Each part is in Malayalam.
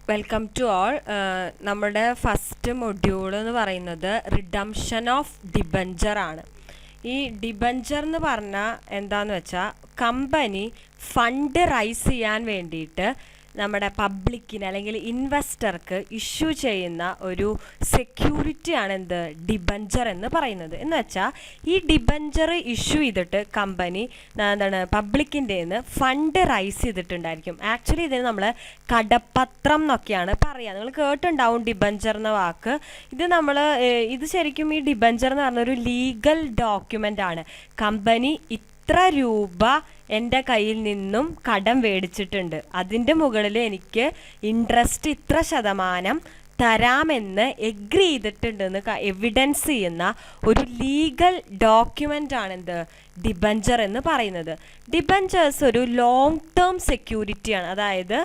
Welcome to all. നമ്മുടെ ഫസ്റ്റ് മൊഡ്യൂൾ എന്ന് പറയുന്നത് റിഡംഷൻ ഓഫ് ഡിബഞ്ചർ ആണ്. ഈ ഡിബഞ്ചർ എന്ന് പറഞ്ഞാൽ എന്താന്ന് വെച്ചാൽ കമ്പനി ഫണ്ട് റൈസ് ചെയ്യാൻ വേണ്ടിയിട്ട് നമ്മുടെ പബ്ലിക്കിന് അല്ലെങ്കിൽ ഇൻവെസ്റ്റർക്ക് ഇഷ്യൂ ചെയ്യുന്ന ഒരു സെക്യൂരിറ്റിയാണ് എന്ത് ഡിബഞ്ചർ എന്ന് പറയുന്നത്. എന്ന് വെച്ചാൽ ഈ ഡിബഞ്ചർ ഇഷ്യൂ ചെയ്തിട്ട് കമ്പനി എന്താണ് പബ്ലിക്കിൻ്റെ നിന്ന് ഫണ്ട് റൈസ് ചെയ്തിട്ടുണ്ടായിരിക്കും. ആക്ച്വലി ഇതിന് നമ്മൾ കടപ്പത്രം എന്നൊക്കെയാണ് പറയുക. നിങ്ങൾ കേട്ടിട്ടുണ്ടാവും ഡിബഞ്ചർ എന്ന വാക്ക്. ഇത് ശരിക്കും ഈ ഡിബഞ്ചർ എന്ന് പറഞ്ഞൊരു ലീഗൽ ഡോക്യുമെൻ്റ് ആണ്. കമ്പനി ഇത്ര രൂപ എൻ്റെ കയ്യിൽ നിന്നും കടം മേടിച്ചിട്ടുണ്ട്, അതിൻ്റെ മുകളിൽ എനിക്ക് ഇൻട്രസ്റ്റ് ഇത്ര ശതമാനം തരാമെന്ന് എഗ്രി ചെയ്തിട്ടുണ്ടെന്ന് എവിഡൻസ് ചെയ്യുന്ന ഒരു ലീഗൽ ഡോക്യുമെൻ്റ് ആണ് എന്ത് ഡിബഞ്ചർ എന്ന് പറയുന്നത്. ഡിബഞ്ചേഴ്സ് ഒരു ലോങ് ടേം സെക്യൂരിറ്റിയാണ്. അതായത്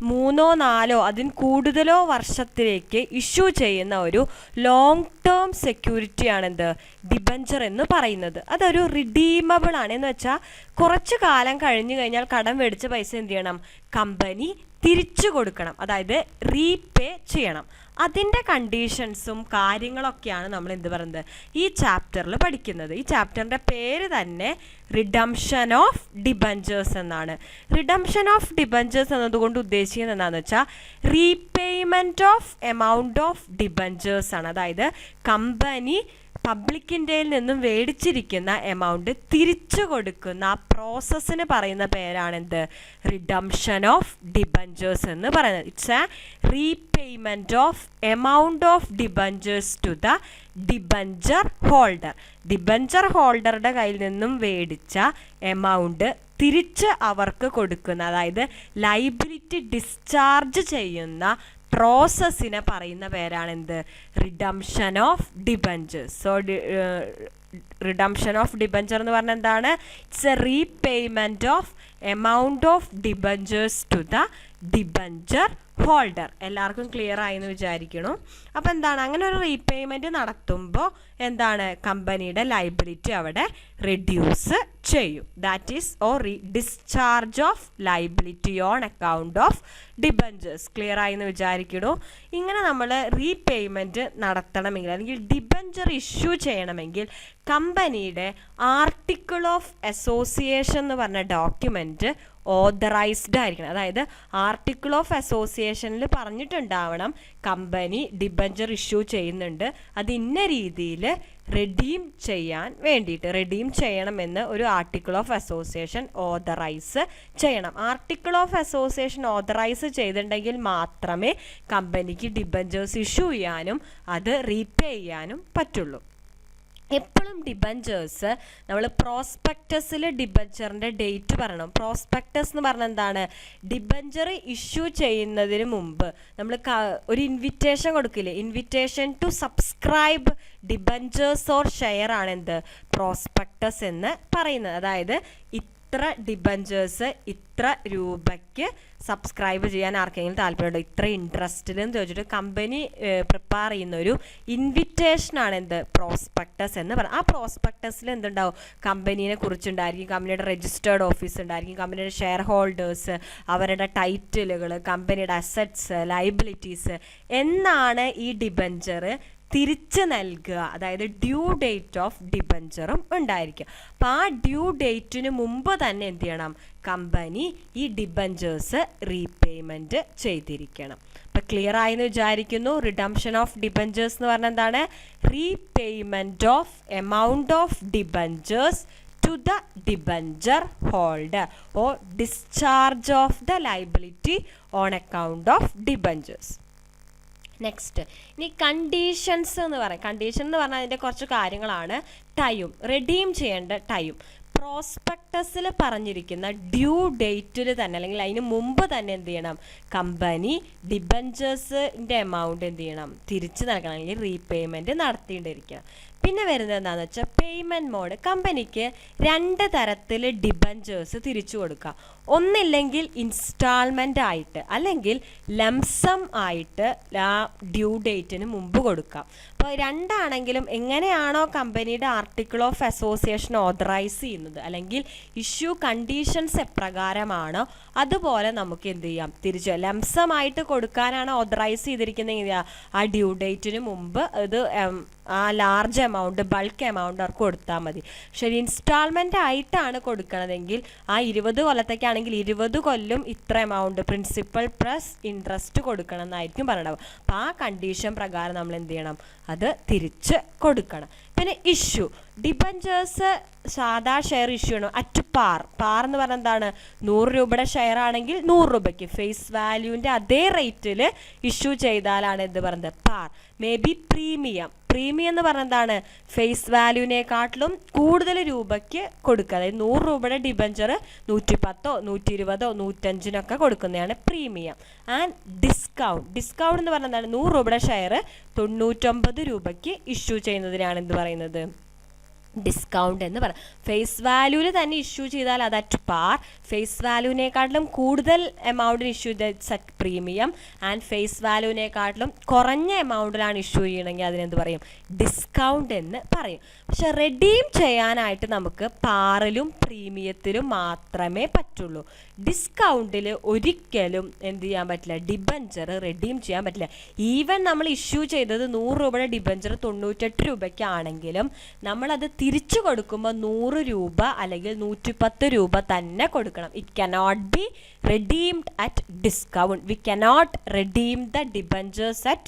3-4 അതിന് കൂടുതലോ വർഷത്തിലേക്ക് ഇഷ്യൂ ചെയ്യുന്ന ഒരു ലോങ് ടേം സെക്യൂരിറ്റിയാണ് എന്ത് ഡിബഞ്ചർ എന്ന് പറയുന്നത്. അതൊരു റിഡീമബിൾ ആണ്. എന്ന് വെച്ചാൽ കുറച്ച് കാലം കഴിഞ്ഞു കഴിഞ്ഞാൽ കടം മേടിച്ച പൈസ എന്ത് ചെയ്യണം? കമ്പനി തിരിച്ചു കൊടുക്കണം, അതായത് റീപേ ചെയ്യണം. അതിൻ്റെ കണ്ടീഷൻസും കാര്യങ്ങളൊക്കെയാണ് നമ്മൾ എന്ത് പറയുന്നത് ഈ ചാപ്റ്ററിൽ പഠിക്കുന്നത്. ഈ ചാപ്റ്ററിൻ്റെ പേര് തന്നെ റിഡംഷൻ ഓഫ് ഡിബഞ്ചേഴ്സ് എന്നാണ്. റിഡംഷൻ ഓഫ് ഡിബഞ്ചേഴ്സ് എന്നതുകൊണ്ട് ഉദ്ദേശിക്കുന്നത് എന്താണെന്ന് വെച്ചാൽ repayment of amount of debentures ആണ്. അതായത് കമ്പനി പബ്ലിക്കിൻ്റെ നിന്നും മേടിച്ചിരിക്കുന്ന എമൗണ്ട് തിരിച്ചു കൊടുക്കുന്ന ആ പ്രോസസ്സിന് പറയുന്ന പേരാണ് എന്ത് റിഡംഷൻ ഓഫ് ഡിബഞ്ചേഴ്സ് എന്ന് പറയുന്നത്. It's a repayment of amount of debentures to the debenture holder. Debenture ഹോൾഡറുടെ കയ്യിൽ നിന്നും മേടിച്ച എമൗണ്ട് തിരിച്ച് അവർക്ക് കൊടുക്കുന്ന, അതായത് ലൈബിലിറ്റി ഡിസ്ചാർജ് ചെയ്യുന്ന പ്രോസസ്സിനെ പറയുന്ന പേരാണ് എന്ത് redemption of debentures. So redemption of debenture എന്ന് പറഞ്ഞാൽ എന്താണ്? It's a repayment of amount of debentures to the debenture holder. എല്ലാവർക്കും ക്ലിയർ ആയി എന്ന് വിചാരിക്കണം. അപ്പോൾ എന്താണ്, അങ്ങനെ ഒരു റീപേയ്മെൻറ്റ് നടത്തുമ്പോൾ എന്താണ് കമ്പനിയുടെ ലൈബിലിറ്റി അവിടെ റെഡ്യൂസ് ചെയ്യും. That is discharge of liability on account of debentures. Clear ആയി എന്ന് വിചാരിക്കണു. ഇങ്ങനെ നമ്മൾ റീപേയ്മെൻറ്റ് നടത്തണമെങ്കിൽ അല്ലെങ്കിൽ ഡിബഞ്ചർ ഇഷ്യൂ ചെയ്യണമെങ്കിൽ കമ്പനിയുടെ ആർട്ടിക്കിൾ ഓഫ് അസോസിയേഷൻ എന്ന് പറഞ്ഞ ഡോക്യുമെൻറ്റ് ഓതറൈസ്ഡ് ആയിരിക്കണം. അതായത് ആർട്ടിക്കിൾ ഓഫ് അസോസിയേഷനിൽ പറഞ്ഞിട്ടുണ്ടാവണം കമ്പനി ഡിബഞ്ചർ ഇഷ്യൂ ചെയ്യുന്നുണ്ട്, അത് ഇന്ന രീതിയിൽ റെഡീം ചെയ്യാൻ വേണ്ടിയിട്ട് റെഡീം ചെയ്യണമെന്ന് ഒരു ആർട്ടിക്കിൾ ഓഫ് അസോസിയേഷൻ ഓതറൈസ് ചെയ്യണം. ആർട്ടിക്കിൾ ഓഫ് അസോസിയേഷൻ ഓതറൈസ് ചെയ്തിട്ടുണ്ടെങ്കിൽ മാത്രമേ കമ്പനിക്ക് ഡിബഞ്ചേഴ്സ് ഇഷ്യൂ ചെയ്യാനും അത് റീപേ ചെയ്യാനും പറ്റുള്ളൂ. എപ്പോഴും ഡിബഞ്ചേഴ്സ് നമ്മൾ പ്രോസ്പെക്ടസിൽ ഡിബഞ്ചറിൻ്റെ ഡേറ്റ് പറയണം. പ്രോസ്പെക്ടസ് എന്ന് പറഞ്ഞാൽ എന്താണ്? ഡിബഞ്ചർ ഇഷ്യൂ ചെയ്യുന്നതിന് മുമ്പ് നമ്മൾ ഒരു ഇൻവിറ്റേഷൻ കൊടുക്കില്ലേ, invitation to subscribe debentures or share ആണ് എന്ത് പ്രോസ്പെക്ടസ് എന്ന് പറയുന്നത്. അതായത് ഇത്ര ഡിബഞ്ചേഴ്സ് ഇത്ര രൂപയ്ക്ക് സബ്സ്ക്രൈബ് ചെയ്യാൻ ആർക്കെങ്കിലും താല്പര്യമുണ്ടോ, ഇത്ര ഇൻട്രസ്റ്റിൽ എന്ന് ചോദിച്ചിട്ട് കമ്പനി പ്രിപ്പയർ ചെയ്യുന്ന ഒരു ഇൻവിറ്റേഷനാണ് എന്ത് പ്രോസ്പെക്ടസ് എന്ന് പറയുന്നത്. ആ പ്രോസ്പെക്ടസിൽ എന്തുണ്ടാവും? കമ്പനീനെ കുറിച്ചുണ്ടായിരിക്കും, കമ്പനിയുടെ രജിസ്റ്റേർഡ് ഓഫീസ് ഉണ്ടായിരിക്കും, കമ്പനിയുടെ ഷെയർ ഹോൾഡേഴ്സ്, അവരുടെ ടൈറ്റിലുകൾ, കമ്പനിയുടെ അസറ്റ്സ്, ലൈബിലിറ്റീസ് എന്നാണ് ഈ ഡിബഞ്ചർ തിരിച്ച് നൽകുക. അതായത് ഡ്യൂ ഡേറ്റ് ഓഫ് ഡിബഞ്ചറും ഉണ്ടായിരിക്കും. അപ്പോൾ ആ ഡ്യൂ ഡേറ്റിന് മുമ്പ് തന്നെ എന്ത് ചെയ്യണം? കമ്പനി ഈ ഡിബഞ്ചേഴ്സ് റീപേയ്മെൻറ്റ് ചെയ്തിരിക്കണം. അപ്പോൾ ക്ലിയർ ആയെന്ന് വിചാരിക്കുന്നു. റിഡംഷൻ ഓഫ് ഡിബഞ്ചേഴ്സ് എന്ന് പറഞ്ഞാൽ എന്താണ്? Repayment of amount of debentures to the debenture holder or discharge of the liability on account of debentures. Next, ഇനി കണ്ടീഷൻസ് എന്ന് പറയും. കണ്ടീഷൻ എന്ന് പറഞ്ഞാൽ അതിൻ്റെ കുറച്ച് കാര്യങ്ങളാണ്. ടൈം, റെഡീം ചെയ്യേണ്ട ടൈം. പ്രോസ്പെക്ടസിൽ പറഞ്ഞിരിക്കുന്ന ഡ്യൂ ഡേറ്റിൽ തന്നെ അല്ലെങ്കിൽ അതിന് മുമ്പ് തന്നെ എന്ത് ചെയ്യണം? കമ്പനി ഡിബഞ്ചേഴ്സിൻ്റെ എമൗണ്ട് എന്ത് ചെയ്യണം? തിരിച്ച് നൽകണം, അല്ലെങ്കിൽ റീപേയ്മെൻറ്റ് നടത്തിയിട്ടിരിക്കണം. പിന്നെ വരുന്നത് എന്താണെന്ന് വെച്ചാൽ പേയ്മെൻറ്റ് മോഡ്. കമ്പനിക്ക് 2 തരത്തിൽ ഡിബഞ്ചേഴ്സ് തിരിച്ചു കൊടുക്കാം. ഒന്നില്ലെങ്കിൽ ഇൻസ്റ്റാൾമെൻ്റ് ആയിട്ട്, അല്ലെങ്കിൽ ലംസം ആയിട്ട് ആ ഡ്യൂ ഡേറ്റിന് മുമ്പ് കൊടുക്കാം. അപ്പോൾ രണ്ടാണെങ്കിലും എങ്ങനെയാണോ കമ്പനിയുടെ ആർട്ടിക്കിൾ ഓഫ് അസോസിയേഷൻ ഓതറൈസ് ചെയ്യുന്നത്, അല്ലെങ്കിൽ ഇഷ്യൂ കണ്ടീഷൻസ് എപ്രകാരമാണോ അതുപോലെ നമുക്ക് എന്ത് ചെയ്യാം, തിരിച്ചു ലംസം ആയിട്ട് കൊടുക്കാനാണ് ഓതറൈസ് ചെയ്തിരിക്കുന്നത് ആ ഡ്യൂ ഡേറ്റിന് മുമ്പ് ഇത് ആ ലാർജ് എമൗണ്ട്, ബൾക്ക് എമൗണ്ട് അവർക്ക് കൊടുത്താൽ മതി. ശരി, ഇൻസ്റ്റാൾമെൻ്റ് ആയിട്ടാണ് കൊടുക്കണതെങ്കിൽ ആ 20 കൊല്ലത്തേക്കാണെങ്കിൽ 20 കൊല്ലം ഇത്ര എമൗണ്ട് പ്രിൻസിപ്പൽ പ്ലസ് ഇൻട്രസ്റ്റ് കൊടുക്കണം എന്നായിരിക്കും പറയണത്. അപ്പോൾ ആ കണ്ടീഷൻ പ്രകാരം നമ്മൾ എന്ത് ചെയ്യണം, അത് തിരിച്ച് കൊടുക്കണം. പിന്നെ ഇഷ്യൂ ഡിബഞ്ചേഴ്സ് സാധാ ഷെയർ ഇഷ്യൂ ആണ് അറ്റ് പാർ. പാർ എന്ന് പറഞ്ഞാൽ എന്താണ്, 100 രൂപയുടെ ഷെയർ ആണെങ്കിൽ 100 രൂപയ്ക്ക് ഫേസ് വാല്യൂവിൻ്റെ അതേ റേറ്റിൽ ഇഷ്യൂ ചെയ്താലാണ് എന്ത് പറയുന്നത്, par. May be premium. Premium എന്ന് പറഞ്ഞാൽ എന്താണ്, ഫേസ് വാല്യൂവിനെക്കാട്ടിലും കൂടുതൽ രൂപയ്ക്ക് കൊടുക്കുക. അതായത് 100 രൂപയുടെ ഡിബഞ്ചർ 110, 120, 105 കൊടുക്കുന്നതാണ് പ്രീമിയം. And discount. ഡിസ്കൗണ്ട് എന്ന് പറഞ്ഞാൽ എന്താണ്, 100 രൂപയുടെ ഷെയർ 99 രൂപയ്ക്ക് ഇഷ്യൂ ചെയ്യുന്നതിനാണ് എന്ത് പറയുന്നത്, ഡിസ്കൗണ്ട് എന്ന് പറയാം. ഫേസ് വാല്യൂവിൽ തന്നെ ഇഷ്യൂ ചെയ്താൽ അത് അറ്റ് പാർ. ഫേസ് വാല്യൂവിനെക്കാട്ടിലും കൂടുതൽ എമൗണ്ടിന് issue at premium. And face വാല്യൂവിനെക്കാട്ടിലും കുറഞ്ഞ എമൗണ്ടിലാണ് ഇഷ്യൂ ചെയ്യണമെങ്കിൽ അതിനെന്ത് പറയും, ഡിസ്കൗണ്ട് എന്ന് പറയും. പക്ഷെ റെഡീം ചെയ്യാനായിട്ട് നമുക്ക് പാറിലും പ്രീമിയത്തിലും മാത്രമേ പറ്റുള്ളൂ. ഡിസ്കൗണ്ടിൽ ഒരിക്കലും എന്ത് ചെയ്യാൻ പറ്റില്ല, ഡിബഞ്ചർ റെഡീം ചെയ്യാൻ പറ്റില്ല. ഈവൻ നമ്മൾ ഇഷ്യൂ ചെയ്തത് 100 രൂപയുടെ ഡിബഞ്ചർ 98 രൂപയ്ക്കാണെങ്കിലും നമ്മളത് തിരിച്ചു കൊടുക്കുമ്പോൾ 100 രൂപ അല്ലെങ്കിൽ 110 രൂപ തന്നെ കൊടുക്കണം. It cannot be redeemed at discount. We cannot redeem the debentures at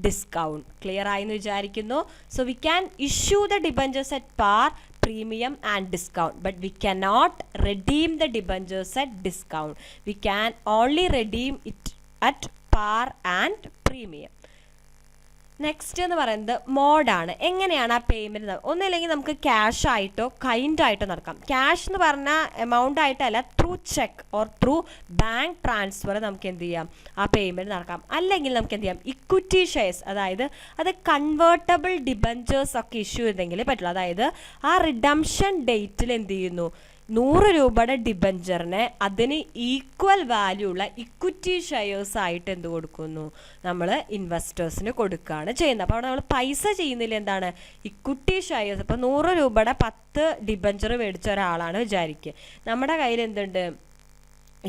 discount. Clear ആയെന്ന് വിചാരിക്കുന്നു. So we can issue the debentures at par, premium and discount, but we cannot redeem the debentures at discount. We can only redeem it at par and premium. Next എന്ന് പറയുന്നത് മോഡാണ്. എങ്ങനെയാണ് ആ പേയ്മെൻറ്റ്, ഒന്നില്ലെങ്കിൽ നമുക്ക് ക്യാഷ് ആയിട്ടോ കൈൻഡ് ആയിട്ടോ നടക്കാം. ക്യാഷ് എന്ന് പറഞ്ഞാൽ എമൗണ്ട് ആയിട്ടല്ല, through check or through bank transfer നമുക്ക് എന്ത് ചെയ്യാം, ആ പേയ്മെൻറ്റ് നടക്കാം. അല്ലെങ്കിൽ നമുക്ക് എന്ത് ചെയ്യാം, ഇക്വിറ്റി ഷെയർസ്, അതായത് അത് കൺവേർട്ടബിൾ ഡിബഞ്ചേഴ്സ് ഒക്കെ ഇഷ്യൂ ചെയ്തെങ്കിൽ പറ്റുള്ളൂ. അതായത് ആ റിഡംഷൻ ഡേറ്റിൽ എന്ത് ചെയ്യുന്നു, 100 രൂപയുടെ ഡിബഞ്ചറിനെ അതിന് ഈക്വൽ വാല്യൂ ഉള്ള ഇക്വിറ്റി ഷെയർസ് ആയിട്ട് എന്ത് കൊടുക്കുന്നു, നമ്മൾ ഇൻവെസ്റ്റേഴ്സിന് കൊടുക്കുകയാണ് ചെയ്യുന്നത്. അപ്പോൾ അവിടെ നമ്മൾ പൈസ ചെയ്യുന്നില്ല, എന്താണ്, ഇക്വിറ്റി ഷെയർസ്. ഇപ്പോൾ 100 രൂപയുടെ 10 ഡിബഞ്ചർ മേടിച്ച ഒരാളാണ് വിചാരിക്കുക. നമ്മുടെ കയ്യിൽ എന്തുണ്ട്,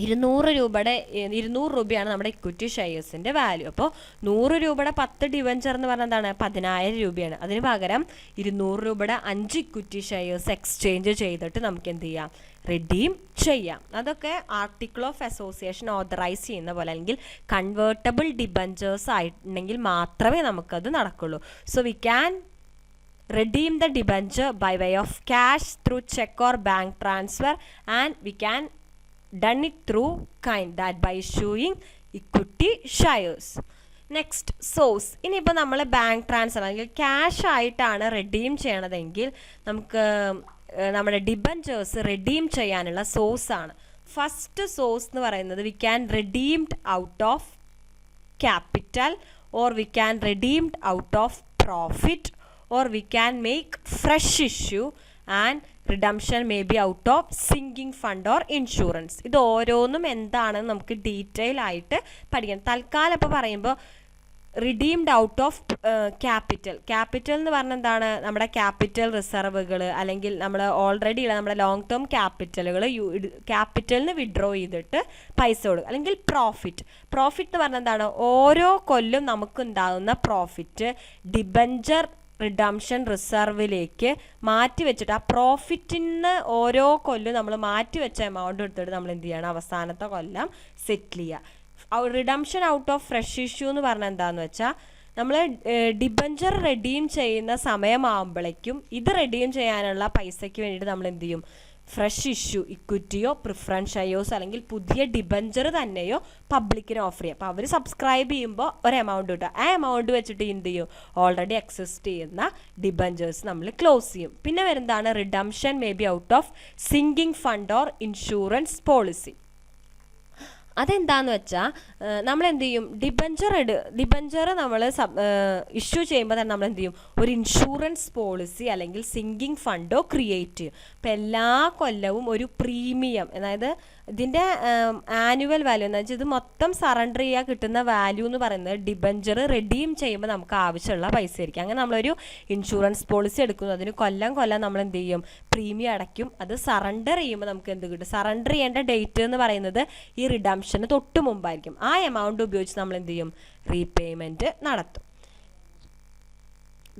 200 രൂപയാണ് നമ്മുടെ ഇക്വിറ്റി ഷെയർസിൻ്റെ വാല്യൂ. അപ്പോൾ 100 രൂപയുടെ 10 ഡിബഞ്ചർ എന്ന് പറഞ്ഞാൽ എന്താണ്, 10,000 രൂപയാണ്. അതിന് പകരം 200 രൂപയുടെ 5 ഇക്വിറ്റി ഷെയർസ് എക്സ്ചേഞ്ച് ചെയ്തിട്ട് നമുക്ക് എന്ത് ചെയ്യാം, റിഡീം ചെയ്യാം. അതൊക്കെ ആർട്ടിക്കിൾ ഓഫ് അസോസിയേഷൻ ഓതറൈസ് ചെയ്യുന്ന പോലെ, അല്ലെങ്കിൽ കൺവേർട്ടബിൾ ഡിബഞ്ചേഴ്സ് ആയിട്ടുണ്ടെങ്കിൽ മാത്രമേ നമുക്കത് നടക്കുള്ളൂ. So we can redeem the debenture by way of cash, through check or bank transfer, and we can done it through kind, that by issuing equity shares. Next source. ഇനിയിപ്പോൾ നമ്മൾ ബാങ്ക് ട്രാൻസ്ഫർ അല്ലെങ്കിൽ ക്യാഷ് ആയിട്ടാണ് റെഡീം ചെയ്യണതെങ്കിൽ നമുക്ക് നമ്മുടെ ഡിബഞ്ചേഴ്സ് റെഡീം ചെയ്യാനുള്ള സോഴ്സാണ്. ഫസ്റ്റ് സോഴ്സ് എന്ന് പറയുന്നത് we can redeemed out of capital, or we can redeemed out of profit, or we can make fresh issue, and redemption may be out of sinking fund or insurance. ഇത് ഓരോന്നും എന്താണെന്ന് നമുക്ക് ഡീറ്റെയിൽ ആയിട്ട് പഠിക്കണം. തൽക്കാലം ഇപ്പോൾ പറയുമ്പോൾ redeemed out of capital. Capital എന്ന് പറഞ്ഞാൽ എന്താണ്, നമ്മുടെ ക്യാപിറ്റൽ റിസർവുകൾ, അല്ലെങ്കിൽ നമ്മൾ ഓൾറെഡി ഉള്ള നമ്മുടെ ലോങ് ടേം ക്യാപിറ്റലുകൾ ക്യാപിറ്റലിന് വിഡ്രോ ചെയ്തിട്ട് പൈസ കൊടുക്കും. അല്ലെങ്കിൽ പ്രോഫിറ്റ്. പ്രോഫിറ്റ് എന്ന് പറഞ്ഞാൽ എന്താണ്, ഓരോ കൊല്ലം നമുക്കുണ്ടാകുന്ന പ്രോഫിറ്റ് ഡിബഞ്ചർ റിഡംഷൻ റിസർവിലേക്ക് മാറ്റി വെച്ചിട്ട് ആ പ്രോഫിറ്റിന് ഓരോ കൊല്ലം നമ്മൾ മാറ്റി വെച്ച എമൗണ്ട് എടുത്തിട്ട് നമ്മൾ എന്ത് ചെയ്യണം, അവസാനത്തെ കൊല്ലം സെറ്റിൽ ചെയ്യുക. Redemption out of fresh issue എന്ന് പറഞ്ഞാൽ എന്താണെന്ന് വെച്ചാൽ, നമ്മൾ ഡിബഞ്ചർ റെഡീം ചെയ്യുന്ന സമയമാകുമ്പോഴേക്കും ഇത് റെഡീം ചെയ്യാനുള്ള പൈസയ്ക്ക് വേണ്ടിയിട്ട് നമ്മൾ എന്ത് ചെയ്യും, ഫ്രഷ് ഇഷ്യൂ ഇക്വിറ്റിയോ പ്രിഫറൻസ് ഷെയർസ് അല്ലെങ്കിൽ പുതിയ ഡിബഞ്ചർ തന്നെയോ പബ്ലിക്കിന് ഓഫർ ചെയ്യും. അപ്പോൾ അവർ സബ്സ്ക്രൈബ് ചെയ്യുമ്പോൾ ഒരു എമൗണ്ട് കിട്ടും. ആ എമൗണ്ട് വെച്ചിട്ട് എന്ത് ചെയ്യും, ഓൾറെഡി എക്സിസ്റ്റ് ചെയ്യുന്ന ഡിബഞ്ചേഴ്സ് നമ്മൾ ക്ലോസ് ചെയ്യും. പിന്നെ വരുന്നതാണ് redemption may be out of sinking fund or insurance policy. അതെന്താന്ന് വെച്ചാൽ നമ്മൾ എന്ത് ചെയ്യും, ഡിബഞ്ചർ നമ്മൾ ഇഷ്യൂ ചെയ്യുമ്പോൾ തന്നെ നമ്മൾ എന്ത് ചെയ്യും, ഒരു ഇൻഷുറൻസ് പോളിസി അല്ലെങ്കിൽ സിങ്കിങ് ഫണ്ടോ ക്രിയേറ്റ് ചെയ്യും. അപ്പം എല്ലാ കൊല്ലവും ഒരു പ്രീമിയം, അതായത് ഇതിൻ്റെ ആനുവൽ വാല്യൂ എന്ന് വെച്ചാൽ ഇത് മൊത്തം സറണ്ടർ ചെയ്യാൻ കിട്ടുന്ന വാല്യൂ എന്ന് പറയുന്നത് ഡിബഞ്ചർ റെഡീം ചെയ്യുമ്പോൾ നമുക്ക് ആവശ്യമുള്ള പൈസ ആയിരിക്കും. അങ്ങനെ നമ്മളൊരു ഇൻഷുറൻസ് പോളിസി എടുക്കുന്നു, അതിന് കൊല്ലം നമ്മൾ എന്ത് ചെയ്യും, പ്രീമിയം അടയ്ക്കും. അത് സറണ്ടർ ചെയ്യുമ്പോൾ നമുക്ക് എന്ത് കിട്ടും, സറണ്ടർ ചെയ്യേണ്ട ഡേറ്റ് എന്ന് പറയുന്നത് ഈ റിഡംഷന് തൊട്ട് മുമ്പായിരിക്കും. ആ എമൗണ്ട് ഉപയോഗിച്ച് നമ്മൾ എന്ത് ചെയ്യും, റീപേയ്മെൻറ്റ് നടത്തും.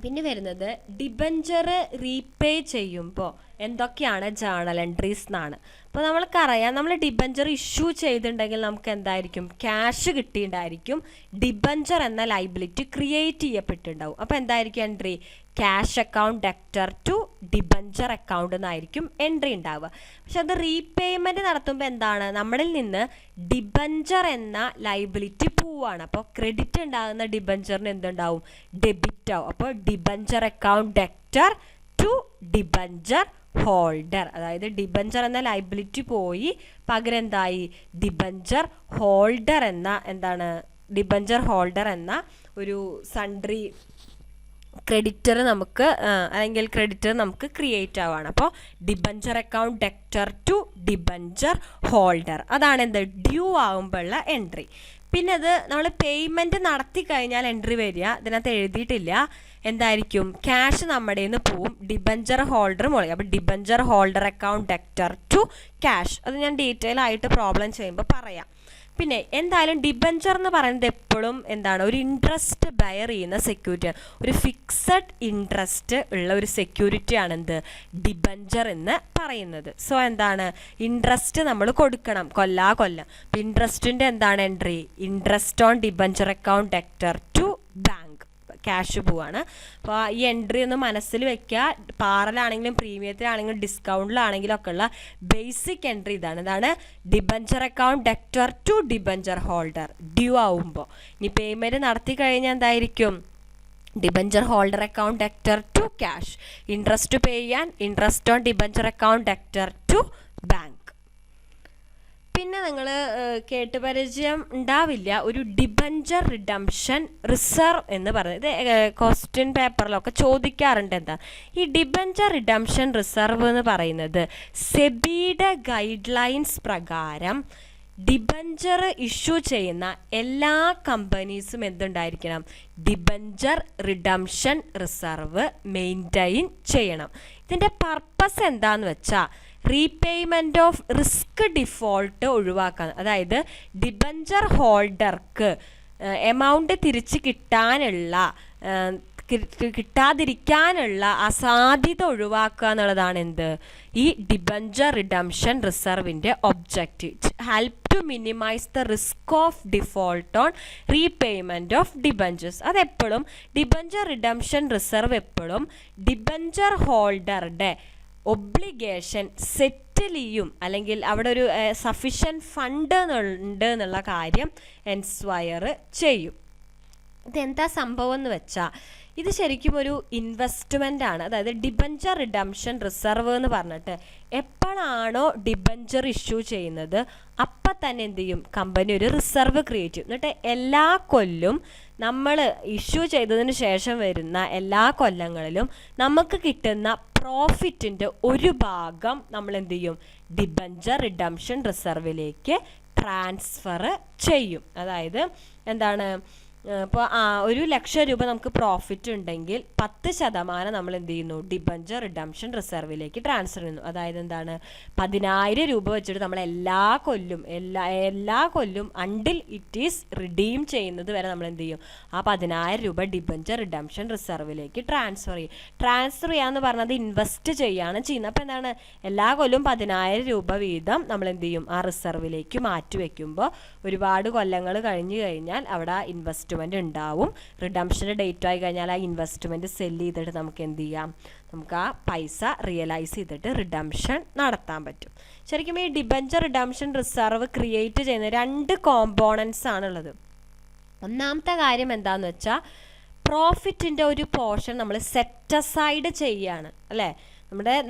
പിന്നെ വരുന്നത് ഡിബഞ്ചർ റീപേ ചെയ്യുമ്പോൾ എന്തൊക്കെയാണ് ജേണൽ എൻട്രീസ് എന്നാണ്. അപ്പോൾ നമ്മൾക്കറിയാം, നമ്മൾ ഡിബഞ്ചർ ഇഷ്യൂ ചെയ്തിട്ടുണ്ടെങ്കിൽ നമുക്ക് എന്തായിരിക്കും, ക്യാഷ് കിട്ടിയിട്ടുണ്ടായിരിക്കും, ഡിബഞ്ചർ എന്ന ലൈബിലിറ്റി ക്രിയേറ്റ് ചെയ്യപ്പെട്ടിട്ടുണ്ടാവും. അപ്പോൾ എന്തായിരിക്കും entry, cash account debtor to debenture account എന്നായിരിക്കും എൻട്രി ഉണ്ടാവുക. പക്ഷെ അത് റീപേയ്മെൻറ്റ് നടത്തുമ്പോൾ എന്താണ്, നമ്മളിൽ നിന്ന് ഡിബഞ്ചർ എന്ന ലൈബിലിറ്റി പോവാണ്. അപ്പോൾ ക്രെഡിറ്റ് ഉണ്ടാകുന്ന ഡിബഞ്ചറിന് എന്തുണ്ടാവും, ഡെബിറ്റ് ആവും. അപ്പോൾ debenture account debtor to debenture holder, അതായത് ഡിബഞ്ചർ എന്ന ലൈബിലിറ്റി പോയി, പകരം എന്തായി, ഡിബഞ്ചർ ഹോൾഡർ എന്ന ഒരു സൺട്രി ക്രെഡിറ്റർ നമുക്ക് ക്രിയേറ്റ് ആവുകയാണ്. അപ്പോൾ debenture account debtor to debenture holder, അതാണ് എന്ത്, ഡ്യൂ ആകുമ്പോഴുള്ള എൻട്രി. പിന്നെ അത് നമ്മൾ പേയ്മെൻറ്റ് നടത്തി കഴിഞ്ഞാൽ എൻട്രി വരിക, ഇതിനകത്ത് എഴുതിയിട്ടില്ല, എന്തായിരിക്കും, ക്യാഷ് നമ്മുടെ നിന്ന് പോവും, ഡിബഞ്ചർ ഹോൾഡർ മുകളിൽ. അപ്പോൾ debenture holder account debtor to cash, അത് ഞാൻ ഡീറ്റെയിൽ ആയിട്ട് പ്രോബ്ലം ചെയ്യുമ്പോൾ പറയാം. പിന്നെ എന്തായാലും ഡിബഞ്ചർ എന്ന് പറയുന്നത് എപ്പോഴും എന്താണ്, ഒരു ഇൻട്രസ്റ്റ് ബയർ ചെയ്യുന്ന സെക്യൂരിറ്റിയാണ്, ഒരു ഫിക്സഡ് ഇൻട്രസ്റ്റ് ഉള്ള ഒരു സെക്യൂരിറ്റിയാണ് എന്ത്, ഡിബഞ്ചർ എന്ന് പറയുന്നത്. സോ എന്താണ്, ഇൻട്രസ്റ്റ് നമ്മൾ കൊടുക്കണം കൊല്ലം. അപ്പം ഇൻട്രസ്റ്റിൻ്റെ എന്താണ് entry, interest on debenture account debtor to bank, cash പോവാണ്. അപ്പോൾ ഈ എൻട്രി ഒന്ന് മനസ്സിൽ വെക്കുക. പാറലാണെങ്കിലും പ്രീമിയത്തിലാണെങ്കിലും ഡിസ്കൗണ്ടിലാണെങ്കിലും ഒക്കെ ഉള്ള ബേസിക് എൻട്രി ഇതാണ് debenture account debtor to debenture holder due ആവുമ്പോൾ. ഇനി പേയ്മെൻറ്റ് നടത്തി കഴിഞ്ഞാൽ എന്തായിരിക്കും, debenture holder account debtor to cash, interest pay ചെയ്യാൻ interest on debenture account debtor to bank. പിന്നെ നിങ്ങൾ കേട്ടുപരിചയം ഉണ്ടാവില്ല, ഒരു ഡിബഞ്ചർ റിഡംഷൻ റിസർവ് എന്ന് പറയുന്നത്, ഇത് ക്വസ്റ്റ്യൻ പേപ്പറിലൊക്കെ ചോദിക്കാറുണ്ട്. എന്താ ഈ ഡിബഞ്ചർ റിഡംഷൻ റിസർവ് എന്ന് പറയുന്നത്, സെബിയുടെ ഗൈഡ് ലൈൻസ് പ്രകാരം ഡിബഞ്ചർ ഇഷ്യൂ ചെയ്യുന്ന എല്ലാ കമ്പനീസും എന്തുണ്ടായിരിക്കണം, ഡിബഞ്ചർ റിഡംഷൻ റിസർവ് മെയിൻറ്റെയിൻ ചെയ്യണം. ഇതിൻ്റെ പർപ്പസ് എന്താന്ന് വെച്ചാൽ റീപേയ്മെൻറ്റ് ഓഫ് റിസ്ക് ഡിഫോൾട്ട് ഒഴിവാക്കാൻ, അതായത് ഡിബഞ്ചർ ഹോൾഡർക്ക് എമൗണ്ട് തിരിച്ച് കിട്ടാതിരിക്കാനുള്ള അസാധ്യത ഒഴിവാക്കുക എന്നുള്ളതാണ് എന്ത്, ഈ ഡിബഞ്ചർ റിഡംഷൻ റിസർവിൻ്റെ objective. Help to minimise the risk of default on repayment of debentures. അതെപ്പോഴും ഡിബഞ്ചർ റിഡംഷൻ റിസർവ് എപ്പോഴും ഡിബഞ്ചർ ഹോൾഡറുടെ ഒബ്ലിഗേഷൻ സെറ്റിൽ ചെയ്യും, അല്ലെങ്കിൽ അവിടെ ഒരു സഫിഷ്യൻറ്റ് ഫണ്ട് ഉണ്ട് എന്നുള്ള കാര്യം എൻസ്വയർ ചെയ്യും. ഇതെന്താ സംഭവം എന്ന് വെച്ചാൽ, ഇത് ശരിക്കും ഒരു ഇൻവെസ്റ്റ്മെൻ്റ് ആണ്. അതായത് ഡിബഞ്ചർ റിഡംഷൻ റിസർവ് എന്ന് പറഞ്ഞിട്ട് എപ്പോഴാണോ ഡിബഞ്ചർ ഇഷ്യൂ ചെയ്യുന്നത് അപ്പം തന്നെ എന്ത് ചെയ്യും, കമ്പനി ഒരു റിസർവ് ക്രിയേറ്റ് ചെയ്യും. എന്നിട്ട് എല്ലാ കൊല്ലും നമ്മൾ ഇഷ്യൂ ചെയ്തതിന് ശേഷം വരുന്ന എല്ലാ കൊല്ലങ്ങളിലും നമുക്ക് കിട്ടുന്ന പ്രോഫിറ്റിൻ്റെ ഒരു ഭാഗം നമ്മൾ എന്ത് ചെയ്യും, ഡിബഞ്ചർ റിഡംഷൻ റിസർവിലേക്ക് ട്രാൻസ്ഫർ ചെയ്യും. അതായത് എന്താണ്, ഇപ്പോൾ 1,00,000 രൂപ നമുക്ക് പ്രോഫിറ്റ് ഉണ്ടെങ്കിൽ 10% നമ്മൾ എന്ത് ചെയ്യുന്നു, ഡിബഞ്ചർ റിഡംഷൻ റിസർവിലേക്ക് ട്രാൻസ്ഫർ ചെയ്യുന്നു. അതായത് എന്താണ്, 10,000 രൂപ വെച്ചിട്ട് നമ്മൾ എല്ലാ കൊല്ലും അണ്ടിൽ ഇറ്റ് ഈസ് റിഡീം ചെയ്യുന്നത് വരെ നമ്മൾ എന്ത് ചെയ്യും, ആ 10,000 രൂപ ഡിബഞ്ചർ റിഡംഷൻ റിസർവിലേക്ക് ട്രാൻസ്ഫർ ചെയ്യാന്ന് പറഞ്ഞത് ഇൻവെസ്റ്റ് ചെയ്യാണ് ചെയ്യുന്നത്. അപ്പോൾ എന്താണ്, എല്ലാ കൊല്ലും 10,000 രൂപ വീതം നമ്മൾ എന്ത് ചെയ്യും, ആ റിസർവിലേക്ക് മാറ്റി വയ്ക്കുമ്പോൾ ഒരുപാട് കൊല്ലങ്ങൾ കഴിഞ്ഞ് കഴിഞ്ഞാൽ അവിടെ ഇൻവെസ്റ്റ്മെൻറ്റ് ഉണ്ടാവും. റിഡംഷൻ്റെ ഡേറ്റ് ആയി കഴിഞ്ഞാൽ ആ ഇൻവെസ്റ്റ്മെൻറ്റ് സെല്ല് ചെയ്തിട്ട് നമുക്ക് എന്ത് ചെയ്യാം, നമുക്ക് ആ പൈസ റിയലൈസ് ചെയ്തിട്ട് റിഡംഷൻ നടത്താൻ പറ്റും. ശരിക്കും ഈ ഡിബഞ്ചർ റിഡംഷൻ റിസർവ് ക്രിയേറ്റ് ചെയ്യുന്ന 2 കോമ്പോണൻസ് ആണുള്ളത്. ഒന്നാമത്തെ കാര്യം എന്താണെന്ന് വെച്ചാൽ, പ്രോഫിറ്റിൻ്റെ ഒരു പോർഷൻ നമ്മൾ സെറ്റ് അസൈഡ് ചെയ്യാണ്, അല്ലേ.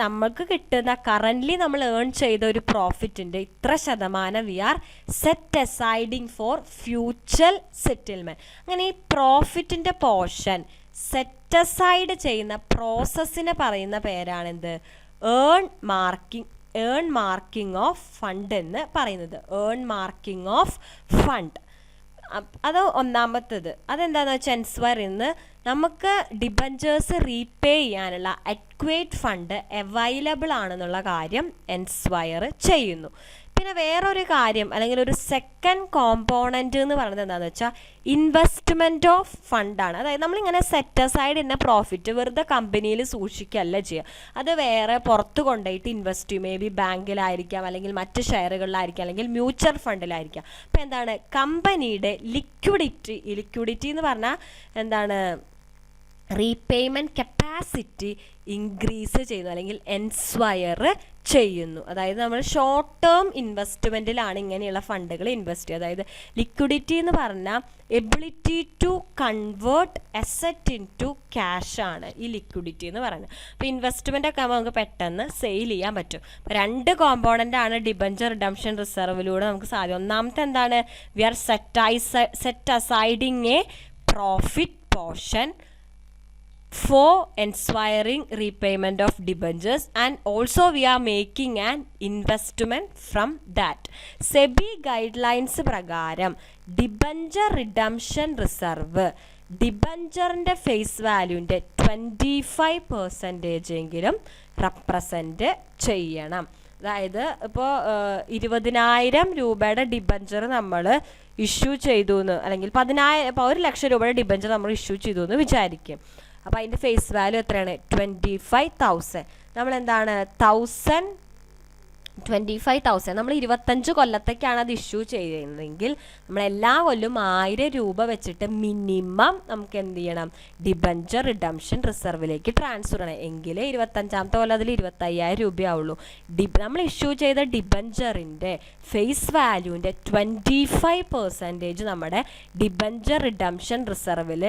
നമ്മൾക്ക് കിട്ടുന്ന കറൻ്റ്ലി നമ്മൾ ഏൺ ചെയ്ത ഒരു പ്രോഫിറ്റിൻ്റെ ഇത്ര ശതമാനം we are set asiding for future settlement. അങ്ങനെ ഈ പ്രോഫിറ്റിൻ്റെ പോർഷൻ സെറ്റ് അസൈഡ് ചെയ്യുന്ന പ്രോസസ്സിന് പറയുന്ന പേരാണെന്ത്? ഏൺ മാർക്കിംഗ് ഓഫ് ഫണ്ട് എന്ന് പറയുന്നത്. Earmarking of fund. അത് ഒന്നാമത്തേത്. അതെന്താണെന്ന് വെച്ചാൽ എൻസ്വയർ ഇന്ന് നമുക്ക് ഡിബഞ്ചേഴ്സ് റീപേ ചെയ്യാനുള്ള അക്വേറ്റ് ഫണ്ട് അവൈലബിൾ ആണെന്നുള്ള കാര്യം എൻസ്വയർ ചെയ്യുന്നു. പിന്നെ വേറൊരു കാര്യം അല്ലെങ്കിൽ ഒരു സെക്കൻഡ് കോമ്പോണൻറ്റ് എന്ന് പറയുന്നത് എന്താണെന്ന് വെച്ചാൽ ഇൻവെസ്റ്റ്മെൻറ്റ് ഓഫ് ഫണ്ടാണ്. അതായത് നമ്മളിങ്ങനെ സെറ്റ് അസൈഡ് ചെയ്യുന്ന പ്രോഫിറ്റ് വെറുതെ കമ്പനിയിൽ സൂക്ഷിക്കുകയല്ല ചെയ്യുക. അത് വേറെ പുറത്ത് കൊണ്ടുപോയിട്ട് ഇൻവെസ്റ്റ് ചെയ്യും. മേ ബി ബാങ്കിലായിരിക്കാം, അല്ലെങ്കിൽ മറ്റ് ഷെയറുകളിലായിരിക്കാം, അല്ലെങ്കിൽ മ്യൂച്വൽ ഫണ്ടിലായിരിക്കാം. അപ്പോൾ എന്താണ് കമ്പനിയുടെ ലിക്വിഡിറ്റി എന്ന് പറഞ്ഞാൽ എന്താണ് റീപേയ്മെൻറ്റ് കപ്പാസിറ്റി ഇൻക്രീസ് ചെയ്യുന്നു, അല്ലെങ്കിൽ എൻസ്വയർ ചെയ്യുന്നു. അതായത് നമ്മൾ ഷോർട്ട് ടേം ഇൻവെസ്റ്റ്മെൻറ്റിലാണ് ഇങ്ങനെയുള്ള ഫണ്ടുകൾ ഇൻവെസ്റ്റ് ചെയ്യുക. അതായത് ലിക്വിഡിറ്റി എന്ന് പറഞ്ഞാൽ ability to convert asset into cash ആണ് ഈ ലിക്വിഡിറ്റി എന്ന് പറയുന്നത്. അപ്പോൾ ഇൻവെസ്റ്റ്മെൻ്റ് ഒക്കെ നമുക്ക് പെട്ടെന്ന് സെയിൽ ചെയ്യാൻ പറ്റും. അപ്പോൾ 2 കോമ്പോണൻ്റ് ആണ് ഡിബഞ്ചർ റിഡംഷൻ റിസർവിലൂടെ നമുക്ക് സാധ്യം. ഒന്നാമത്തെ എന്താണ്? We are set asiding a profit portion for ensuring repayment of debentures, and also we are making an investment from that. SEBI guidelines പ്രകാരം ഡിബഞ്ചർ റിഡംഷൻ റിസർവ് ഡിബഞ്ചറിൻ്റെ ഫേസ് വാല്യൂൻ്റെ 25% എങ്കിലും റെപ്രസെൻറ്റ് ചെയ്യണം. അതായത് ഇപ്പോൾ 20,000 രൂപയുടെ ഡിബഞ്ചർ നമ്മൾ ഇഷ്യൂ ചെയ്തു എന്ന്, അല്ലെങ്കിൽ 1 ലക്ഷം രൂപയുടെ ഡിബഞ്ചർ നമ്മൾ ഇഷ്യൂ ചെയ്തു എന്ന് വിചാരിക്കും. അപ്പോൾ അതിൻ്റെ ഫേസ് വാല്യൂ എത്രയാണ്? 25,000. നമ്മളെന്താണ് 25,000 നമ്മൾ 25 കൊല്ലത്തേക്കാണ് അത് ഇഷ്യൂ ചെയ്യുന്നതെങ്കിൽ നമ്മൾ എല്ലാ കൊല്ലം 1000 രൂപ വെച്ചിട്ട് മിനിമം നമുക്ക് എന്ത് ചെയ്യണം? ഡിബഞ്ചർ റിഡംഷൻ റിസർവിലേക്ക് ട്രാൻസ്ഫർ ചെയ്യണം. എങ്കിലേ 25ാമത്തെ കൊല്ലം അതിൽ 25,000 രൂപയാവുള്ളൂ. നമ്മൾ ഇഷ്യൂ ചെയ്ത ഡിബഞ്ചറിൻ്റെ ഫേസ് വാല്യൂവിൻ്റെ 25% നമ്മുടെ ഡിബഞ്ചർ റിഡംഷൻ റിസർവിൽ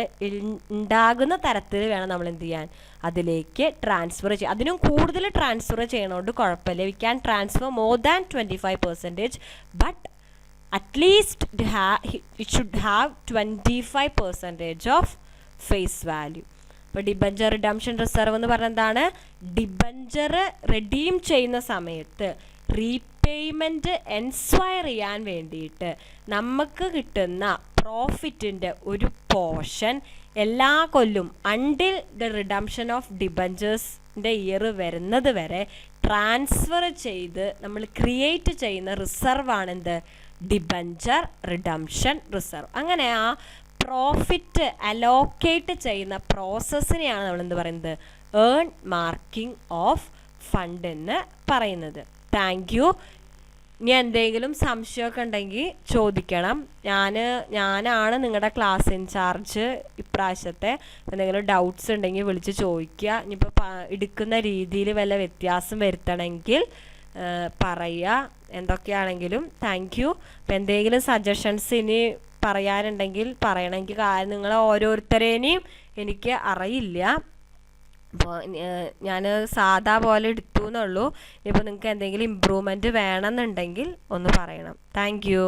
ഉണ്ടാകുന്ന തരത്തിൽ വേണം നമ്മൾ എന്ത് ചെയ്യാൻ? അതിലേക്ക് ട്രാൻസ്ഫർ ചെയ്യുക. അതിനും കൂടുതൽ ട്രാൻസ്ഫർ ചെയ്യണോണ്ട് കുഴപ്പമില്ല. We can transfer more than 25%, but at least it should have 25% of face value. ഇപ്പോൾ ഡിബഞ്ചർ റിഡംഷൻ റിസർവ് എന്ന് പറഞ്ഞാൽ എന്താണ്? ഡിബഞ്ചർ റെഡീം ചെയ്യുന്ന സമയത്ത് റീപേയ്മെൻറ്റ് എൻസ്വയർ ചെയ്യാൻ വേണ്ടിയിട്ട് നമുക്ക് കിട്ടുന്ന പ്രോഫിറ്റിൻ്റെ ഒരു പോർഷൻ എല്ലാ കൊല്ലും അണ്ടിൽ ദ റിഡംഷൻ ഓഫ് ഡിബഞ്ചേഴ്സിൻ്റെ ഇയർ വരുന്നത് വരെ ട്രാൻസ്ഫർ ചെയ്ത് നമ്മൾ ക്രിയേറ്റ് ചെയ്യുന്ന റിസർവാണ് എന്ത്? Debenture redemption reserve. അങ്ങനെ ആ പ്രോഫിറ്റ് അലോക്കേറ്റ് ചെയ്യുന്ന പ്രോസസ്സിനെയാണ് നമ്മൾ എന്ത് പറയുന്നത്? ഏൺ മാർക്കിംഗ് ഓഫ് ഫണ്ട് എന്ന് പറയുന്നത്. Thank you. ഇനി എന്തെങ്കിലും സംശയമൊക്കെ ഉണ്ടെങ്കിൽ ചോദിക്കണം. ഞാനാണ് നിങ്ങളുടെ ക്ലാസ് ഇൻചാർജ് ഇപ്രാവശ്യത്തെ. എന്തെങ്കിലും ഡൗട്ട്സ് ഉണ്ടെങ്കിൽ വിളിച്ച് ചോദിക്കുക. ഇനിയിപ്പോൾ എടുക്കുന്ന രീതിയിൽ വല്ല വ്യത്യാസം വരുത്തണമെങ്കിൽ പറയുക. എന്തൊക്കെയാണെങ്കിലും താങ്ക് യു. അപ്പോൾ എന്തെങ്കിലും സജഷൻസ് ഇനി പറയാനുണ്ടെങ്കിൽ പറയണമെങ്കിൽ, കാരണം നിങ്ങൾ ഓരോരുത്തരേനെയും എനിക്ക് അറിയില്ല. അപ്പോൾ ഞാൻ സാധാ പോലെ എടുത്തു എന്നുള്ളൂ. ഇപ്പോൾ നിങ്ങൾക്ക് എന്തെങ്കിലും ഇമ്പ്രൂവ്മെൻറ്റ് വേണമെന്നുണ്ടെങ്കിൽ ഒന്ന് പറയണം. Thank you.